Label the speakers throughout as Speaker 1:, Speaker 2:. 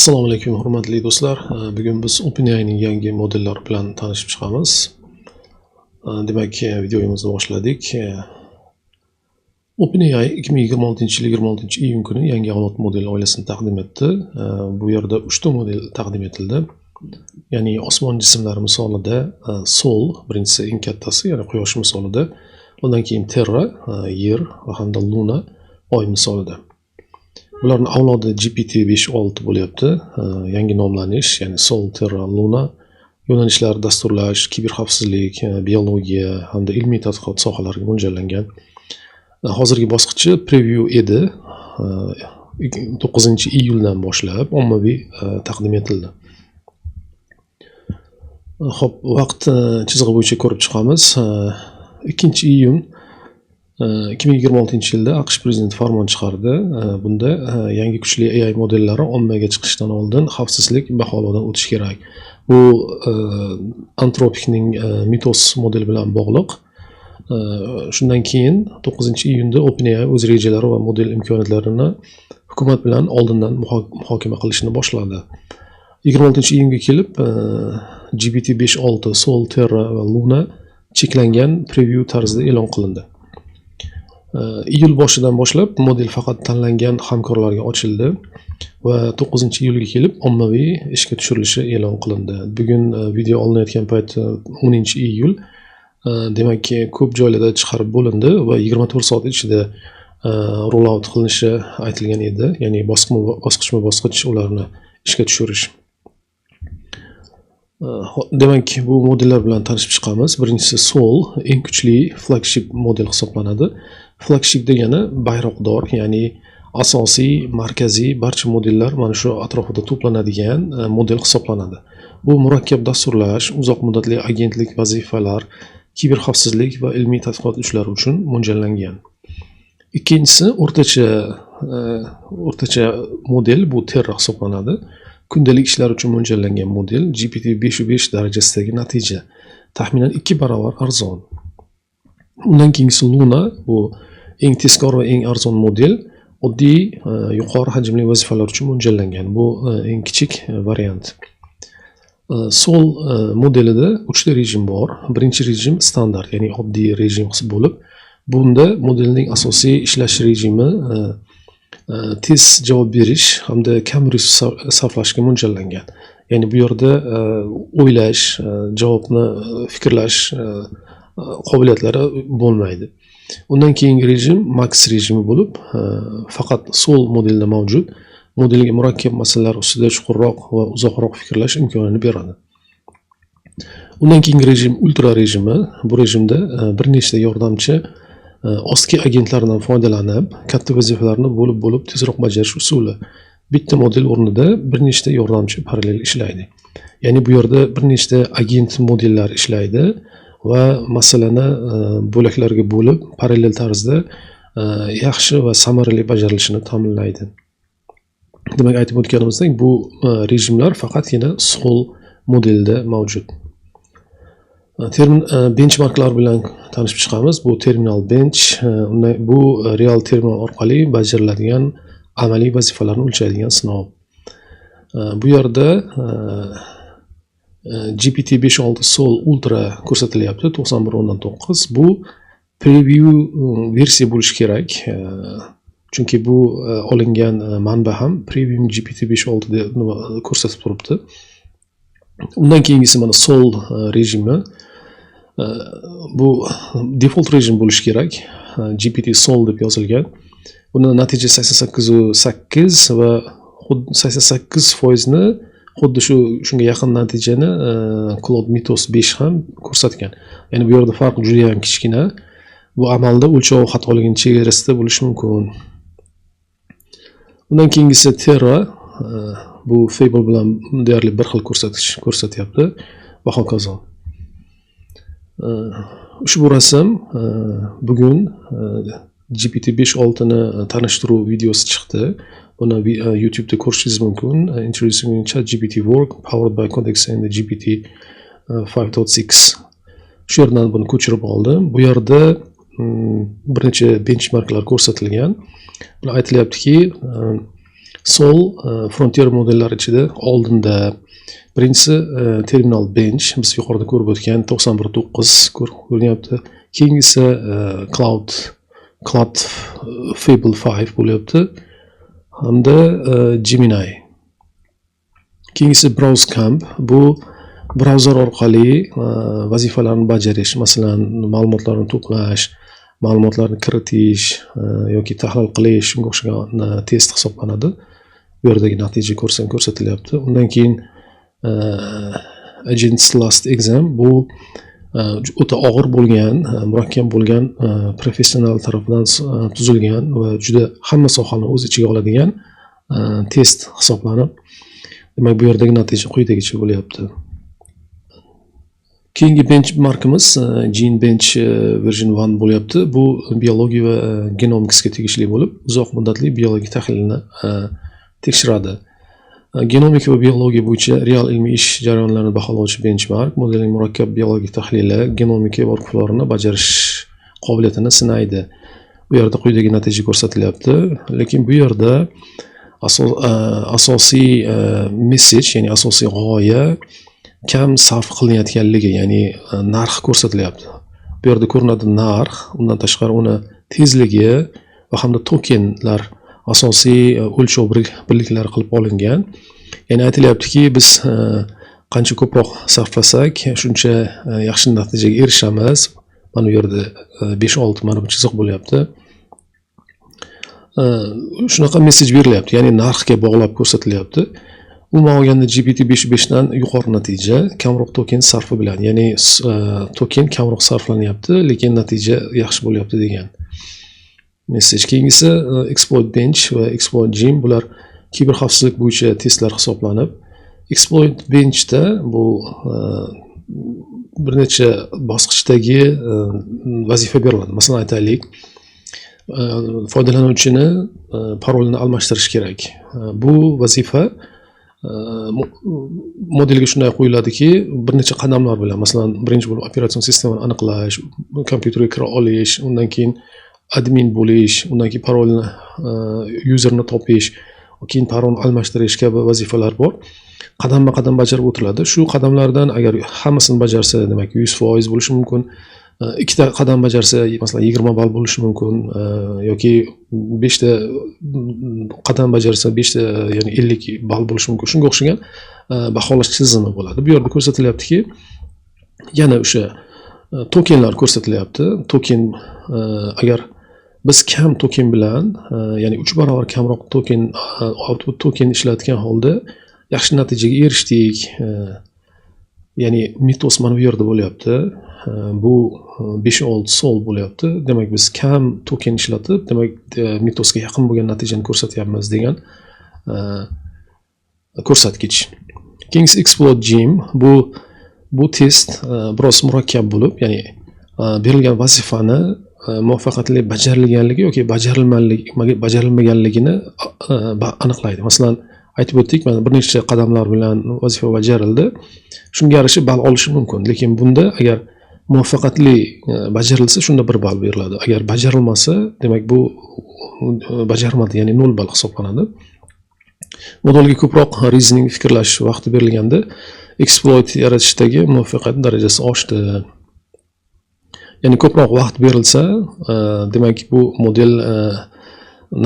Speaker 1: Assalomu alaykum hurmatli do'stlar. Bugun biz OpenAIning yangi modellari bilan tanishib chiqamiz. Demak, videomizni boshladik. OpenAI 2026-yil 26-iyun kuni yangi avlod model oilasini taqdim etdi. Bu yerda 3 ta model taqdim etildi. Ya'ni osmon jismlari misolida Sol birinchisi eng kattasi, ya'ni quyosh misolida, undan keyin Terra, yer va hamda Luna, oy misolida. Bularning avlodi GPT-5.6 bo'lyapti. Yangi nomlanish, ya'ni Sol, Terra, Luna yo'nalishlar dasturlash, kiberxavfsizlik, biologiya hamda ilmiy tadqiqot sohalariga mo'ljallangan. Hozirgi bosqichi preview edi. 9-iyuldan boshlab ommaviy taqdim etildi. Xo'p, vaqt chizig'i bo'yicha ko'rib chiqamiz. 2-iyun 2026-yilda AQSh prezidenti farmon chiqardi. Bunda yangi kuchli AI modellari ommaga chiqishdan oldin xavfsizlik baholovidan o'tish kerak. Bu Anthropic'ning Mythos modeli bilan bog'liq. Shundan keyin 9-iyunda OpenAI o'z rejalari va model imkoniyatlarini hukumat bilan oldindan muhokama qilishni boshladi. 26-iyunga kelib GPT-5.6, Sol, Terra va Luna cheklangan preview tarzida e'lon qilindi. Iyul boshidan boshlab model faqat tanlangan hamkorlarga ochildi va 9-iyulga kelib ommaviy ishga tushirilishi e'lon qilindi. Bugun video olinayotgan payt 10-iyul. Demak, ko'p joylarda chiqarib bo'lindi va 24 soat ichida roll out qilinishi aytilgan edi, ya'ni bosqichma-bosqich ularni ishga tushirish. Demak, bu modellar bilan tanishib chiqamiz. Birinchisi Sol, eng kuchli flagship model hisoblanadi. Flagship degani bayroqdor, ya'ni asosiy, markaziy barcha modellar mana shu atrofida to'planadigan model hisoblanadi. Bu murakkab dasturlash, uzoq muddatli agentlik vazifalar, kiberxavfsizlik va ilmiy tadqiqot ishlari uchun mo'ljallangan. Ikkinchisi o'rtacha model, bu Terra hisoblanadi. Kundalik ishlar uchun mo'ljallangan model, GPT-5.5 darajasidagi natija, taxminan 2 barobar arzon. Undan keyingisi Luna, bu eng tezkor va eng arzon model, oddiy yuqori hajmli vazifalar uchun mo'ljallangan. Bu eng kichik variant. Sol modelida 3 ta rejim bor. Birinchi rejim standart, ya'ni oddiy rejim bo'lib, bunda modelning asosiy ishlash rejimi tez javob berish hamda kam resurs sarflashga mo'ljallangan. Ya'ni bu yerda o'ylash, javobni fikrlash qobiliyatlari bo'lmaydi. Undan keyingi rejim Max rejimi bo'lib, faqat Sol modelida mavjud. Modelga murakkab masalalar ustida chuqurroq va uzoqroq fikrlash imkonini beradi. Undan keyingi rejim Ultra rejimi. Bu rejimda bir nechta yordamchi ostki agentlardan foydalanib, katta vazifalarni bo'lib tezroq bajarish usuli. Bitta model o'rnida bir nechta yordamchi parallel ishlaydi. Ya'ni bu yerda bir nechta agent modellar ishlaydi va masalani bo'laklarga bo'lib, parallel tarzda yaxshi va samarali bajarilishini ta'minlaydi. Demak, aytib o'tganimizdek, bu rejimlar faqatgina Sol modelda mavjud. Benchmarklar bilan tanishib chiqamiz. Bu terminal bench, bu real terminal orqali bajariladigan amaliy vazifalarni o'lchaydigan sinov. Bu yerda GPT-5.6 Sol Ultra ko'rsatilyapti, 91.9. Bu preview versiya bo'lishi kerak. Chunki bu olingan manba ham preview GPT-5.6 deb ko'rsatib turibdi. Undan keyingisi mana Sol rejimi. Bu default rejim bo'lishi kerak. GPT Sol deb yozilgan. Buni natija 88.8 va 88% ni xuddi shunga yaqin natijani Claude Mythos 5 ham ko'rsatgan. Ya'ni bu yerda farq juda ham kichkina. Bu amalda o'lchov xatoligining chegarasida bo'lishi mumkin. Undan keyingisi Terra, bu Fable bilan deyarli bir xil ko'rsatkich ko'rsatyapti va hokazo. Ushbu rasm bugun GPT-5.6 ni tanishtiruv videosi chiqdi. Buni YouTube'da ko'rishingiz mumkin. Introducing ChatGPT Work powered by Codex and GPT 5.6. Shu yerdan buni ko'chirib oldim. Bu yerda bir necha benchmarklar ko'rsatilgan. Bular aytilyaptiki, Sol Frontier modellari ichida oldinda birinchisi Terminal Bench, biz yuqorida ko'rib o'tgan 91.9 ko'rinyapti. Keyingisi Cloud Fable 5 bo'lyapti hamda Gemini. Keyingisi Browsecamp, bu browser orqali vazifalarni bajarish, masalan, ma'lumotlarni to'plash, ma'lumotlarni kiritish yoki tahlil qilish, shunga o'xshagan test hisoblanadi. Bu yerdagi natija ko'rsatilyapti. Undan keyin Agent's Last Exam, bu o'ta og'ir bo'lgan, murakkab bo'lgan, professional tarafidan tuzilgan va juda hamma sohani o'z ichiga oladigan test hisoblanib, demak bu yerdagi natija quyidagicha bo'lyapti. Keyingi benchmarkimiz GeneBench version 1 bo'lyapti. Bu biologiya va genomicsga tegishli bo'lib, uzoq muddatli biologik tahlilni tekshiradi. Genomika va biologiya bo'yicha real ilmiy ish jarayonlarini baholovchi benchmark modelning murakkab biologik tahlili genomika workflowlarini bajarish qobiliyatini sinaydi. Bu yerda quyidagi natija ko'rsatilyapti, lekin bu yerda asosiy message, ya'ni asosiy g'oya kam sarf qilinayotganligi, ya'ni narx ko'rsatilyapti. Bu yerda ko'rinadi narx, undan tashqari uni tezligi va hamda tokenlar asosiy o'lchov birliklari qilib olingan. Ya'ni aytilyaptiki, biz qancha ko'proq sarflasak, shuncha yaxshi natijaga erishamiz. Mana bu yerda 5-6 mana bu chiziq bo'lyapti. Shunaqa mesej berilyapti, ya'ni narxga bog'lab ko'rsatilyapti. Umuman olganda GPT-5.5 dan yuqori natija kamroq token sarfi bilan, ya'ni token kamroq sarflanyapti, lekin natija yaxshi bo'lyapti degan mesej. Keyingisi Exploit Bench va Exploit Gym, bular kiber xavfsizlik bo'yicha testlar hisoblanib, Exploit Benchda bu bir necha bosqichdagi vazifa beriladi. Masalan, aytaylik, foydalanuvchini parolini almashtirish kerak. Bu vazifa modelga shunday qo'yiladiki, bir necha qadamlar bilan, masalan, birinchi bo'lib operatsion sistemani aniqlash, kompyuterga kira olish, undan keyin admin bo'lish, undan keyin parolni userni topish, keyin parolni almashtirish kabi vazifalar bor. Qadamma-qadam bajarib o'tiladi. Shu qadamlardan agar hammasini bajarsa, demak 100% bo'lishi mumkin. Ikkita qadam bajarsa, masalan 20 ball bo'lishi mumkin, yoki 5 ta qadam bajarsa 5 ta, ya'ni 50 ball bo'lishi mumkin. Shunga o'xshagan baholash tizimi bo'ladi. Bu yerda ko'rsatilyaptiki, yana o'sha tokenlar ko'rsatilyapti. Token, agar biz kam token bilan, ya'ni 3 barobar kamroq output token ishlatgan holda yaxshi natijaga erishdik. Ya'ni mitos mana bu yerda bo'lyapti. Bu 5-6 sol bo'lyapti. Demak biz kam token ishlatib, demak mitosga yaqin bo'lgan natijani ko'rsatyapmiz degan ko'rsatkich. Keyingisi Exploit Gym, bu test biroz murakkab bo'lib, ya'ni berilgan vazifani muvaffaqiyatli bajarilganligi yoki bajarilmaganligini aniqlaydi. Masalan, aytib o'tdik, mana bir necha qadamlar bilan vazifa bajarildi. Shunga yarasha ball olishi mumkin, lekin bunda agar muvaffaqiyatli bajarilsa, shunda 1 ball beriladi. Agar bajarilmasa, demak bu bajarmadi, ya'ni 0 ball hisoblanadi. Modelga ko'proq reasoning, fikrlash vaqti berilganda exploit yaratishdagi muvaffaqiyat darajasi oshdi. Ya'ni ko'proq vaqt berilsa, demak bu model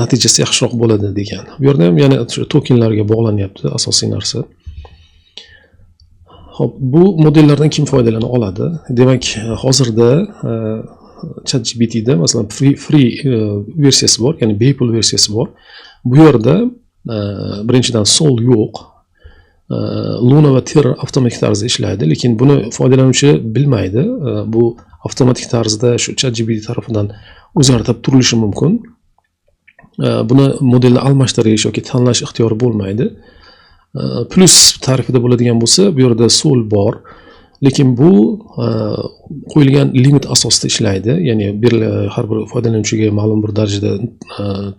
Speaker 1: natijasi yaxshiroq bo'ladi degan. Bu yerda ham yana tokenlarga bog'lanyapti asosiy narsa. Xo'p, bu modellardan kim foydalana oladi? Demak, hozirda ChatGPTda masalan free versiyasi bor, ya'ni bepul versiyasi bor. Bu yerda birinchidan sol yo'q. Luna va Terra avtomatik tarzda ishlaydi, lekin buni foydalanuvchi bilmaydi. Bu avtomatik tarzda shu ChatGPT tarafidan o'zgartirib turilishi mumkin. Buni modelni almashtirish yoki tanlash ixtiyori bo'lmaydi. Plus tarifida bo'ladigan bo'lsa, bu yerda sol bor, lekin bu qo'yilgan limit asosida ishlaydi. Ya'ni har bir foydalanuvchiga ma'lum bir darajada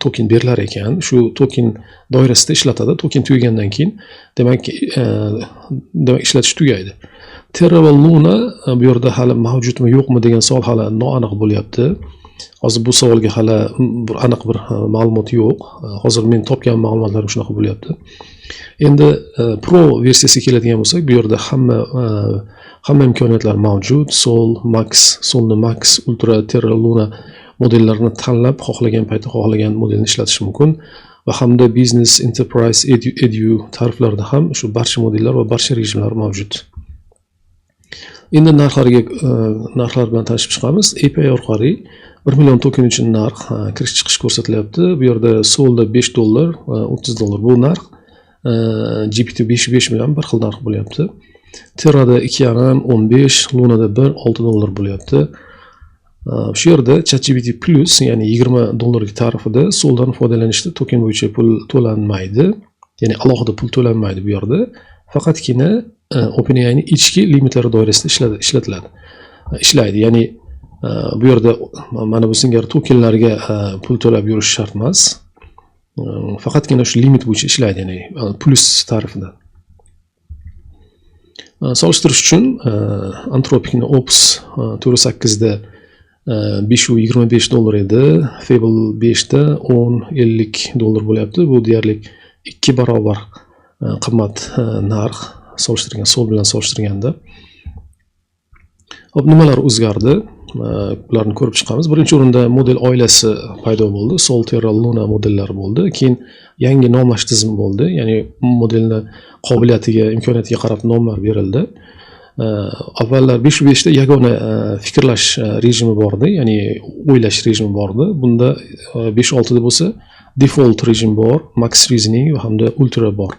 Speaker 1: token berilar ekan, shu token doirasida ishlatadi. Token tugagandan keyin demak ishlatish tugaydi. Terra va Luna bu yerda hali mavjudmi yo'qmi degan savol hali noaniq bo'lyapti. Hozir bu savolga hali bir aniq bir ma'lumot yo'q. Hozir men topgan ma'lumotlarim shunaqa bo'lyapti. Endi Pro versiyasiga keladigan bo'lsak, bu yerda hamma imkoniyatlar mavjud. Sol, Max, Solni Max, Ultra, Terra Luna modellarini tanlab, xohlagan paytda xohlagan modelni ishlatish mumkin. Va hamda Business, Enterprise, Edu tariflarida ham shu barcha modellar va barcha rejimlar mavjud. Endi narxlar bilan tanishib chiqamiz. API orqali 1 million token uchun narx kirish chiqish ko'rsatilyapti. Bu yerda Solda $5, $30 bu narx. GPT-5.5 bilan bir xil narx bo'lyapti. Terrada 2.5, 15, Lunada 1, $6 bo'lyapti. Shu yerda ChatGPT Plus, ya'ni $20 tarifida Soldan foydalanishda token bo'yicha pul to'lanmaydi. Ya'ni alohida pul to'lanmaydi bu yerda. Faqatgina OpenAIning ichki limitlari doirasida ishlaydi. Ya'ni bu yerda mana bu singari tokenlarga pul to'lab yurish shart emas. Faqatgina shu limit bo'yicha ishlaydi, ya'ni plus tarifida. Solishtirish uchun Anthropic'ni Ops 4.8 da $525 edi, Fable 5 da $10-50 bo'lyapti. Bu deyarli 2 barobar qimmat narx Sol bilan solishtirganda. Hop, nimalar o'zgardi? Bularni ko'rib chiqamiz. Birinchi o'rinda model oilasi paydo bo'ldi. Sol, Terra, Luna modellari bo'ldi. Keyin yangi nomlash tizimi bo'ldi. Ya'ni modelni qobiliyatiga, imkoniyatiga qarab nomlar berildi. Avvallar 5.5 da yagona fikrlash rejimi bor edi, ya'ni o'ylash rejimi bor edi. Bunda 5.6 da bo'lsa default rejim bor, max reasoning va hamda ultra bor.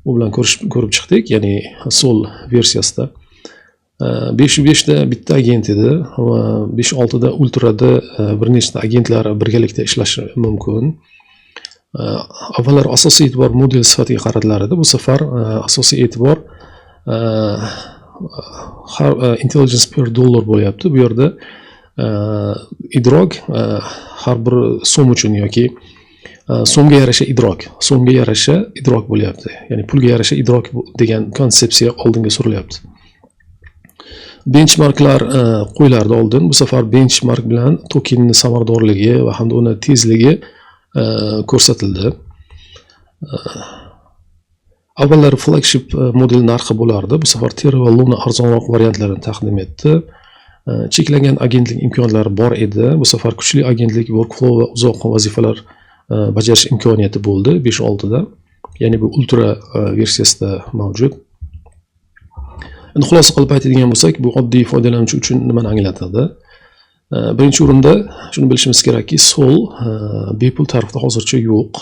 Speaker 1: Bu bilan ko'rib chiqdik, ya'ni Sol versiyasida. 5.5 da bitta agent edi va 5.6 da ultrada bir nechta agentlar birgalikda ishlashi mumkin. Avvallar asosiy e'tibor model sifatiga qaratilar edi. Bu safar asosiy e'tibor intelligence per dollar bo'lyapti. Bu yerda idrok har bir so'm uchun yoki so'mga yarasha idrok bo'lyapti. Ya'ni pulga yarasha idrok degan konsepsiya oldinga surilyapti. Benchmarklar qo'yilardi oldin. Bu safar benchmark bilan tokenning samaradorligi va hamda uni tezligi ko'rsatildi. Avvallar flagship model narxi bo'lardi. Bu safar Terra va Luna arzonroq variantlarini taqdim etdi. Cheklangan agentlik imkoniyati bor edi. Bu safar kuchli agentlik workflow va uzoq vazifalar bajarish imkoniyati bo'ldi 5.6 da. Ya'ni bu ultra versiyasida mavjud. Endi xulosa qilib aytadigan bo'lsak, bu oddiy foydalanuvchi uchun nimani anglatadi? Birinchi o'rinda shuni bilishimiz kerakki, Sol bepul tarifda hozircha yo'q.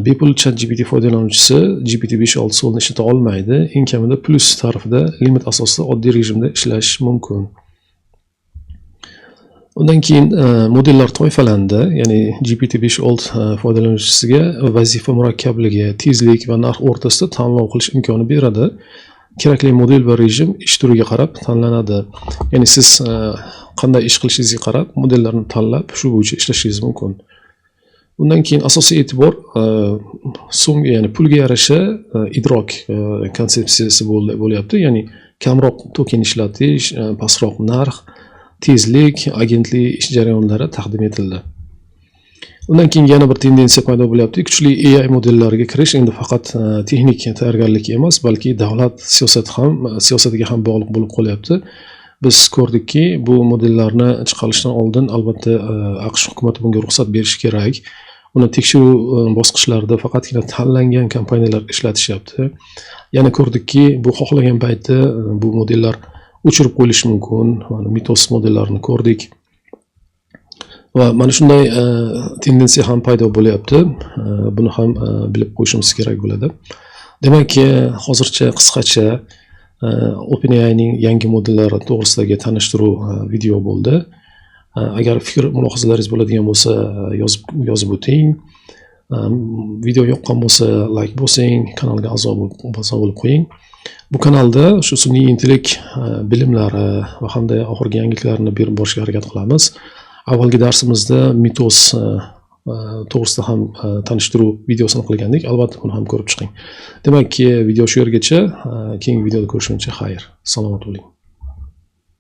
Speaker 1: Bepul ChatGPT foydalanuvchisi GPT-5.6 Solni ishlata olmaydi. Eng kamida plus tarifida limit asosida oddiy rejimda ishlash mumkin. Undan keyin modellar toifalandi, ya'ni GPT-5.6 foydalanuvchisiga vazifa murakkabligi, tezlik va narx o'rtasida tanlov qilish imkoni beradi. Kerakli model va rejim ish turiga qarab tanlanadi. Ya'ni siz qanday ish qilishingizga qarab modellarni tanlab, shu bo'yicha ishlashingiz mumkin. Undan keyin asosiy e'tibor so'mga, ya'ni pulga yarasha idrok konsepsiyasi bo'lyapti. Ya'ni kamroq token ishlatish, pastroq narx, tezlik, agentli ish jarayonlari taqdim etildi. Undan keyin yana bir tendensiya paydo bo'lyapti. Kuchli AI modellariga kirish endi faqat texnik tayyorgarlik emas, balki davlat siyosatiga ham bog'liq bo'lib qolyapti. Biz ko'rdikki, bu modellarni chiqarishdan oldin albatta AQSh hukumati bunga ruxsat berishi kerak. Uni tekshiruv bosqichlarida faqatgina tanlangan kompaniyalar ishlatishyapti. Yana ko'rdikki, bu xohlagan paytda bu modellar o'chirib qo'yilishi mumkin. Mana Mythos modellarini ko'rdik. Va mana shunday tendensiya ham paydo bo'lyapti. Buni ham bilib qo'yishimiz kerak bo'ladi. Demak, hozircha qisqacha OpenAIning yangi modellari to'g'risidagi tanishtiruv video bo'ldi. Agar fikr mulohazalaringiz bo'ladigan bo'lsa, yozib o'ting. Video yoqqan bo'lsa, like bosing, kanalga a'zo bo'lib qo'ying. Bu kanalda shu sun'iy intellekt bilimlari va hamda oxirgi yangiliklarni berib borishga harakat qilamiz. Avvalgi darsimizda Mythos to'g'risida ham tanishtiruv videosini qilgandik. Albatta buni ham ko'rib chiqing. Demak, video shu yergacha. Keyingi videoda ko'rishguncha xayr. Salomat bo'ling.